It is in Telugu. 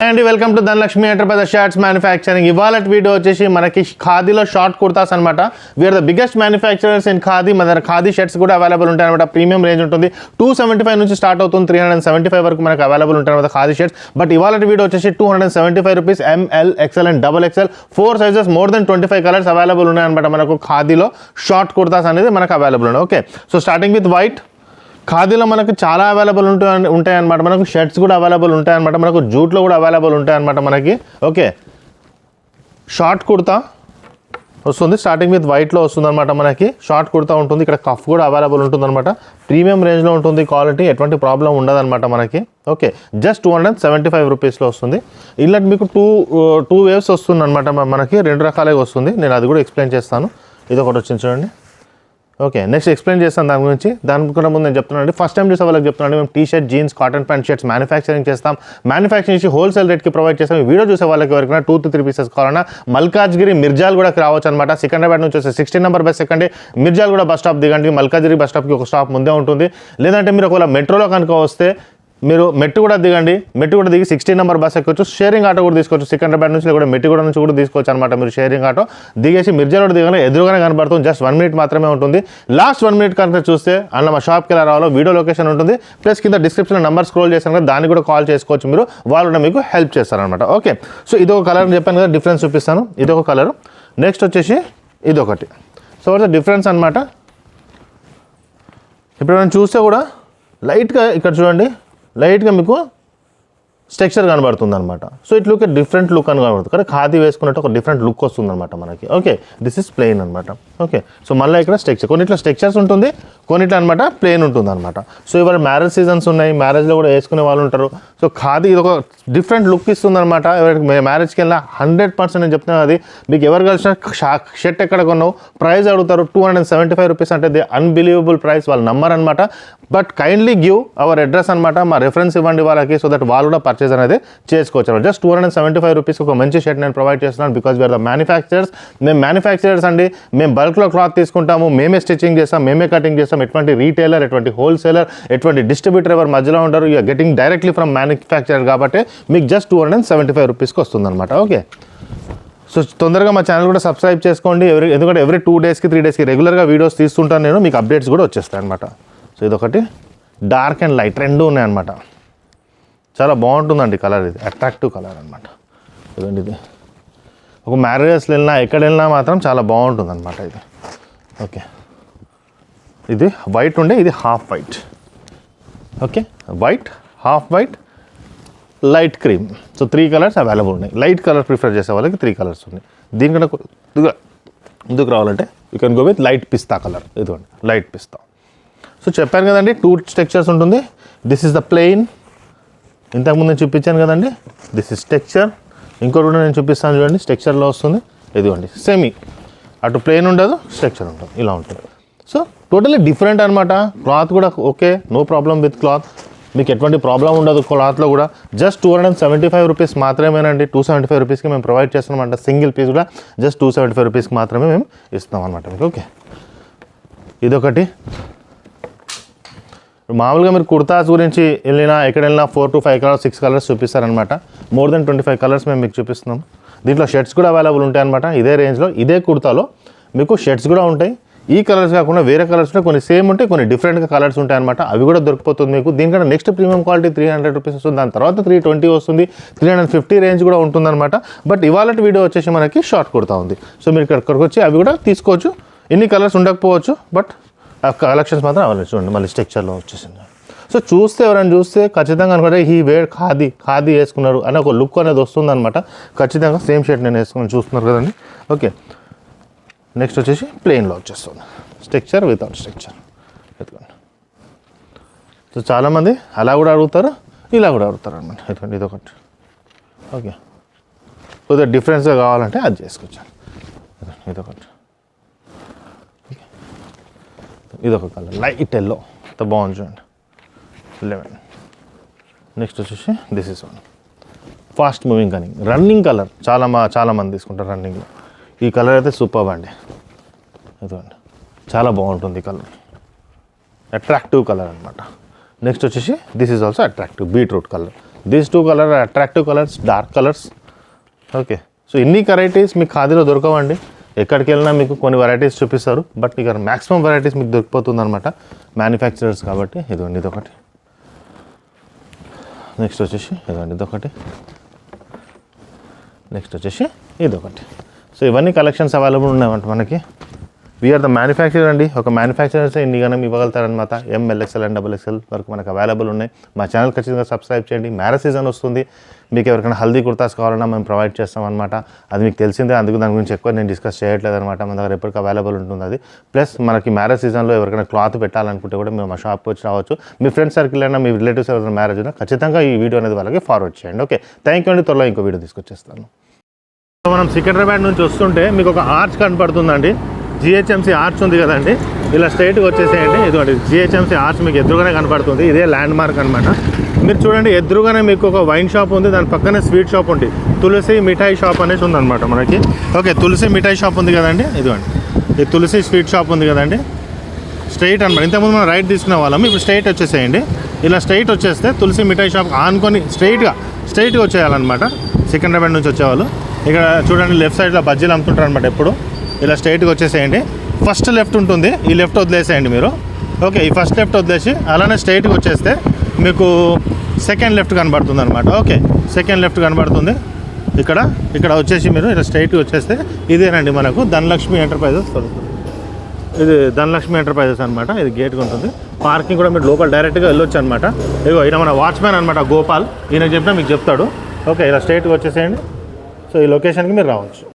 And welcome to Dhanalakshmi Hyderabad shirts manufacturing. ఇవాళ వీడియో వచ్చేసి మనకి ఖాదీలో షార్ట్ కుర్తాస్ అనమాట. We are the biggest manufacturers in khadi. మన దగ్గర ఖాదీ షర్ట్స్ కూడా అవైలబుల్ ఉంటాయి అనమాట. ప్రీమియం రేంజ్ ఉంటుంది. 275 నుంచి స్టార్ట్ అవుతుంది, 375 వరకు మనకు అవైలబుల్ ఉంటాయి అనమాట ఖాదీ షర్ట్స్. బట్ ఇవాళ వీడియో వచ్చేసి 275 rupees. M L, XL and double XL 4 sizes, more than 25 colours available ఉన్నాయన్నమాట. మనకు ఖాదీలో షార్ట్ కుర్తాస్ అనేది మనకు అవైలబుల్ ఉన్నాయి. Okay, so starting with white. ఖాదీలో మనకు చాలా అవైలబుల్ ఉంటాయన్నమాట. మనకు షర్ట్స్ కూడా అవైలబుల్ ఉంటాయన్నమాట. మనకు జూట్లో కూడా అవైలబుల్ ఉంటాయన్నమాట మనకి. ఓకే, షార్ట్ కుర్తా వస్తుంది. స్టార్టింగ్ విత్ వైట్లో వస్తుంది అనమాట. మనకి షార్ట్ కుర్తా ఉంటుంది. ఇక్కడ కఫ్ కూడా అవైలబుల్ ఉంటుంది అనమాట. ప్రీమియం రేంజ్లో ఉంటుంది. క్వాలిటీ ఎటువంటి ప్రాబ్లం ఉండదన్నమాట మనకి. ఓకే, జస్ట్ 275 రూపీస్లో వస్తుంది. ఇలా మీకు టూ వేవ్స్ వస్తుంది అనమాట. మనకి 2 రకాలుగా వస్తుంది. నేను అది కూడా ఎక్స్ప్లెయిన్ చేస్తాను. ఇది ఒకటి వచ్చింది చూడండి. ఓకే, నెక్స్ట్ ఎక్స్ప్లెయిన్ చేస్తాను దాని గురించి. దానికన్నా ముందు నేను చెప్తున్నాను, ఫస్ట్ టైం చూసే వాళ్ళకి చెప్తున్నాను, మేము T shirt, jeans, cotton pant shirts manufacturing చేస్తాం. మ్యానుఫ్యాక్చరింగ్ చేసి హోల్సేల్ రేట్కి ప్రొవైడ్ చేస్తాం. ఈ వీడియో చూసే వాళ్ళకి ఎవరికైనా 2 to 3 పీసెస్ కావాలన్నా మల్కాజ్గిరి, మిర్జాల్గూడకి రావచ్చు అనమాట. సికింద్రాబాద్ నుంచి వచ్చే 16 నెంబర్ బస్ ఎక్కండి, మిర్జాల్గూడ బస్ స్టాప్ దిగండి. మల్కాజ్గిరి బస్ స్టాప్కి ఒక స్టాప్ ముందే ఉంటుంది. లేదంటే మీరు ఒకవేళ మెట్రోలో కనుక వస్తే మీరు మెట్టు కూడా దిగండి. మెట్టు కూడా దిగి 16 నెంబర్ బస్ ఎక్కొచ్చు. షేరింగ్ ఆటో కూడా తీసుకోవచ్చు. సికింద్రాబాద్ నుంచి కూడా మెట్టుగూడ నుంచి కూడా తీసుకోవచ్చు అనమాట. మీరు షేరింగ్ ఆటో దిగేసి మిర్జాల్గూడ దిగగానే ఎదురుగానే కనబడుతుంది. జస్ట్ 1 minute మాత్రమే ఉంటుంది. లాస్ట్ 1 minute కనుక చూస్తే అన్న మా షాప్కి ఎలా రావాలో వీడియో లొకేషన్ ఉంటుంది. ప్లస్ కింద డిస్క్రిప్షన్లో నెంబర్ స్క్రోల్ చేశాను కదా, దాన్ని కూడా కాల్ చేసుకోవచ్చు. మీరు వాళ్ళు కూడా మీకు హెల్ప్ చేస్తారనమాట. ఓకే, సో ఇది ఒక కలర్ చెప్పాను కదా, డిఫరెన్స్ చూపిస్తాను. ఇది ఒక కలర్. నెక్స్ట్ వచ్చేసి ఇదొకటి. సో వాట్స్ ద డిఫరెన్స్ అనమాట. ఇప్పుడు మనం చూస్తే కూడా లైట్గా ఇక్కడ చూడండి, లైట్గా మీకు స్ట్రక్చర్ కనబడుతుంది అనమాట. So it look different look అని కనబడుతుంది. కానీ ఖాదీ వేసుకున్నట్టు ఒక డిఫరెంట్ లుక్ వస్తుంది అనమాట మనకి. ఓకే, దిస్ ఇస్ ప్లెయిన్ అనమాట. ఓకే, సో మళ్ళీ ఇక్కడ స్ట్రక్చర్, కొన్నిట్లో స్ట్రక్చర్స్ ఉంటుంది, కొన్నిట్లో అనమాట ప్లెయిన్ ఉంటుంది అనమాట. సో ఇవాళ మ్యారేజ్ సీజన్స్ ఉన్నాయి, మ్యారేజ్లో కూడా వేసుకునే వాళ్ళు ఉంటారు. సో ఖాదీ ఇది ఒక డిఫరెంట్ లుక్ ఇస్తుంది అనమాట. ఎవరికి మ్యారేజ్కి వెళ్ళినా 100% నేను చెప్తున్నాను. అది మీకు ఎవరు కలిసిన షర్ట్ ఎక్కడ కొన్నావు ప్రైస్ అడుగుతారు. 275 రూపీస్ అంటే ది అన్బిలీవబుల్ ప్రైస్. వాళ్ళ నంబర్ అనమాట. But kindly give our address అనమాట. మా రెఫరెన్స్ ఇవ్వండి వాళ్ళకి, సో దట్ వాళ్ళు కూడా పర్చేస్ అనేది చేసుకోవచ్చు. జస్ట్ 275 రూపీస్ ఒక మంచి షర్ట్ నేను ప్రొవైడ్ చేస్తున్నాను. Because we are the manufacturers. మేము మ్యానుఫ్యాక్చరర్స్ అండి. మేము బల్క్లో క్లాత్ తీసుకుంటాము, మేమే స్టిచ్చింగ్ చేస్తాం, మేమే కటింగ్ చేస్తాం. ఎటువంటి రీటైలర్, ఎటువంటి హోల్సేలర్, ఎటువంటి డిస్ట్రిబ్యూటర్ ఎవరు మధ్యలో ఉంటారు. You are getting directly from manufacturer కాబట్టి మీకు జస్ట్ 275 రూపీస్కి వస్తుంది అనమాట. ఓకే, సో తొందరగా మా ఛానల్ కూడా సబ్స్క్రైబ్ చేసుకోండి. ఎందుకంటే ఎవ్రీ 2 daysకి 3 daysకి రెగ్యులర్గా వీడియోస్ తీస్తుంటాను నేను. మీకు అప్డేట్స్ కూడా వచ్చేస్తాయి అనమాట. సో ఇదొకటి డార్క్ అండ్ లైట్ రెండు ఉన్నాయన్నమాట. చాలా బాగుంటుందండి కలర్. ఇది అట్రాక్టివ్ కలర్ అనమాట. ఇదండి, ఇది ఒక మ్యారేజెస్లో వెళ్ళినా ఎక్కడ వెళ్ళినా మాత్రం చాలా బాగుంటుంది అనమాట ఇది. ఓకే, ఇది వైట్ ఉండే, ఇది half white. Okay, white, half white, light cream. So 3 colours available ఉన్నాయి. లైట్ కలర్ ప్రిఫర్ చేసే వాళ్ళకి 3 కలర్స్ ఉన్నాయి. దీనికన్నా ఎందుకు రావాలంటే you can go with light pista colour. ఇదిగోండి లైట్ పిస్తా. సో చెప్పాను కదండి 2 స్ట్రక్చర్స్ ఉంటుంది. దిస్ ఇస్ ద ప్లెయిన్, ఇంతకుముందు నేను చూపించాను కదండి. This is structure. ఇంకోటి కూడా నేను చూపిస్తాను చూడండి, స్ట్రక్చర్లో వస్తుంది. ఇదిగోండి సెమీ, అటు ప్లెయిన్ ఉండదు, స్ట్రక్చర్ ఉంటుంది, ఇలా ఉంటుంది. సో టోటలీ డిఫరెంట్ అనమాట. క్లాత్ కూడా okay, no problem with cloth. మీకు ఎటువంటి ప్రాబ్లం ఉండదు క్లాత్లో కూడా. జస్ట్ 275 రూపీస్ మాత్రమేనండి. 275 రూపీస్కి మేము ప్రొవైడ్ చేస్తాం అనమాట. సింగిల్ పీస్ కూడా జస్ట్ 275 రూపీస్కి మాత్రమే మేము ఇస్తాం అనమాట మీకు. ఓకే, ఇదొకటి. మామూలుగా మీరు కుర్తాస్ గురించి వెళ్ళినా ఎక్కడ వెళ్ళినా 4 to 5 కలర్స్, 6 కలర్స్ చూపిస్తారనమాట. మోర్ దెన్ 25 కలర్స్ మేము మీకు చూపిస్తున్నాం. దీంట్లో షర్ట్స్ కూడా అవైలబుల్ ఉంటాయి అనమాట. ఇదే రేంజ్లో, ఇదే కుర్తాలో మీకు షర్ట్స్ కూడా ఉంటాయి. ఈ కలర్స్ కాకుండా వేరే కలర్స్ కొన్ని సేమ్ ఉంటాయి, కొన్ని డిఫరెంట్గా కలర్స్ ఉంటాయి అనమాట. అవి కూడా దొరికిపోతుంది మీకు. దీనికంటే నెక్స్ట్ ప్రీమియం క్వాలిటీ 300 రూపీస్ వస్తుంది. దాని తర్వాత 320 వస్తుంది, 350 రేంజ్ కూడా ఉంటుందన్నమాట. బట్ ఇవాళ వీడియో వచ్చేసి మనకి షార్ట్ కుర్తా ఉంది. సో మీరు ఇక్కడికి వచ్చి అవి కూడా తీసుకోవచ్చు. ఇన్ని కలర్స్ ఉండకపోవచ్చు, బట్ ఆ కలెక్షన్స్ మాత్రం అవైలబుల్. చూడండి మళ్ళీ స్ట్రక్చర్లో వచ్చేసింది. సో చూస్తే ఎవరైనా చూస్తే ఖచ్చితంగా అనుకుంటే ఈ వేర్ ఖాదీ వేసుకున్నారు అని ఒక లుక్ అనేది వస్తుంది అనమాట. ఖచ్చితంగా సేమ్ షర్ట్ నేను వేసుకుని చూస్తున్నారు కదండి. ఓకే, నెక్స్ట్ వచ్చేసి ప్లెయిన్లో వచ్చేస్తుంది. Structure without structure. ఎత్తుకోండి. సో చాలామంది అలా కూడా అడుగుతారు, ఇలా కూడా అడుగుతారు అనమాట. ఎత్తుకోండి, ఇదొకటి. ఓకే, కొద్దిగా డిఫరెన్స్గా కావాలంటే అది చేసుకోవచ్చు. ఇదొకటి. ఇదొక కలర్ లైట్ ఎల్లో, అంత బాగుంది చూడండి. 11. నెక్స్ట్ వచ్చేసి this is one fast moving కానీ రన్నింగ్ కలర్. చాలామంది తీసుకుంటారు రన్నింగ్లో. ఈ కలర్ అయితే సూపర్ అండి. ఇదిగోండి, చాలా బాగుంటుంది ఈ కలర్. అట్రాక్టివ్ కలర్ అనమాట. నెక్స్ట్ వచ్చేసి this is also attractive beetroot colour. These 2 colour attractive colours, dark colours. Okay, so ఇన్ని వెరైటీస్ మీకు ఖాదీలో దొరకవండి. ఎక్కడికి వెళ్ళినా మీకు కొన్ని వెరైటీస్ చూపిస్తారు, బట్ ఇక్కడ మ్యాక్సిమం వెరైటీస్ మీకు దొరికిపోతుంది అనమాట మ్యానుఫ్యాక్చరర్స్ కాబట్టి. ఇదిగోండి ఇదొకటి, నెక్స్ట్ వచ్చేసి ఇదిగోండి ఇదొకటి, నెక్స్ట్ వచ్చేసి ఇదొకటి. సో ఇవన్నీ కలెక్షన్స్ అవైలబుల్ ఉన్నాయంట మనకి. వీఆర్ ద మ్యానుఫ్యాక్చరర్ అండి. ఒక మ్యానుఫ్యాక్చరర్స్ ఇన్ని గానం ఇవ్వగలుగుతారనమాట. ML, XL అండ్ XXL వరకు మనకు అవైలబుల్ ఉన్నాయి. మా ఛానల్ ఖచ్చితంగా సబ్స్క్రైబ్ చేయండి. మ్యారేజ్ సీజన్ వస్తుంది, మీకు ఎవరికైనా హల్దీ కుర్తాస్ కావాలన్నా మేము ప్రొవైడ్ చేస్తాం అనమాట. అది మీకు తెలిసిందే, అందుకు దాని గురించి ఎక్కువ నేను డిస్కస్ చేయట్లేదు అనమాట. మన దగ్గర ఎప్పటికీ అవైలబుల్ ఉంటుంది అది. ప్లస్ మనకి మ్యారేజ్ సీజన్లో ఎవరికైనా క్లాత్ పెట్టాలనుకుంటే కూడా మేము మా షాప్కి వచ్చి రావచ్చు. మీ ఫ్రెండ్స్ సర్కిల్ అయినా మీ రిలేటివ్స్ ఎవరైనా మ్యారేజ్ అయినా ఖచ్చితంగా ఈ వీడియో అనేది వాళ్ళకి ఫార్వర్డ్ చేయండి. ఓకే, థ్యాంక్ యూ అండి. త్వరలో ఇంకో వీడియో తీసుకొచ్చేస్తాను. మనం సికింద్రాబాద్ నుంచి వస్తుంటే మీకు ఒక ఆర్చ్ కనపడుతుందండి. GHMC ఆర్చ్ ఉంది కదండి, ఇలా స్ట్రైట్గా వచ్చేసేయండి. ఇదిగోండి GHMC ఆర్చ్ మీకు ఎదురుగానే కనపడుతుంది. ఇదే ల్యాండ్ మార్క్ అనమాట. మీరు చూడండి, ఎదురుగానే మీకు ఒక వైన్ షాప్ ఉంది, దాని పక్కనే స్వీట్ షాప్ ఉంది. తులసి మిఠాయి షాప్ అనేసి ఉందన్నమాట మనకి. ఓకే, తులసి మిఠాయి షాప్ ఉంది కదండి, ఇదిగోండి ఈ తులసి స్వీట్ షాప్ ఉంది కదండి. స్ట్రైట్ అనమాట. ఇంతకుముందు మనం రైట్ తీసుకునే వాళ్ళం, ఇప్పుడు స్ట్రైట్ వచ్చేసేయండి. ఇలా స్ట్రైట్ వచ్చేస్తే తులసి మిఠాయి షాప్ ఆనుకొని స్ట్రైట్గా వచ్చేయాలన్నమాట. సికింద్రాబాద్ నుంచి వచ్చేవాళ్ళు ఇక్కడ చూడండి లెఫ్ట్ సైడ్లో బజ్జీలు అమ్ముతుంటారు అనమాట. ఎప్పుడు ఇలా స్ట్రైట్గా వచ్చేసేయండి. ఫస్ట్ లెఫ్ట్ ఉంటుంది, ఈ లెఫ్ట్ వదిలేసేయండి మీరు. ఓకే, ఈ ఫస్ట్ లెఫ్ట్ వదిలేసి అలానే స్ట్రైట్గా వచ్చేస్తే మీకు సెకండ్ లెఫ్ట్ కనబడుతుంది అనమాట. ఓకే, సెకండ్ లెఫ్ట్ కనబడుతుంది. ఇక్కడ వచ్చేసి మీరు ఇలా స్ట్రైట్గా వచ్చేస్తే ఇదేనండి మనకు ధనలక్ష్మి ఎంటర్ప్రైజెస్ దొరుకుతుంది. ఇది ధనలక్ష్మి ఎంటర్ప్రైజెస్ అనమాట. ఇది గేట్గా ఉంటుంది. పార్కింగ్ కూడా మీరు లోపల డైరెక్ట్గా వెళ్ళొచ్చు అనమాట. ఇదిగో ఈయన మన వాచ్మ్యాన్ అనమాట, గోపాల్. ఈయనకు చెప్పినా మీకు చెప్తాడు. ఓకే, ఇలా స్ట్రైట్గా వచ్చేసేయండి. సో ఈ లొకేషన్కి మీరు రావచ్చు.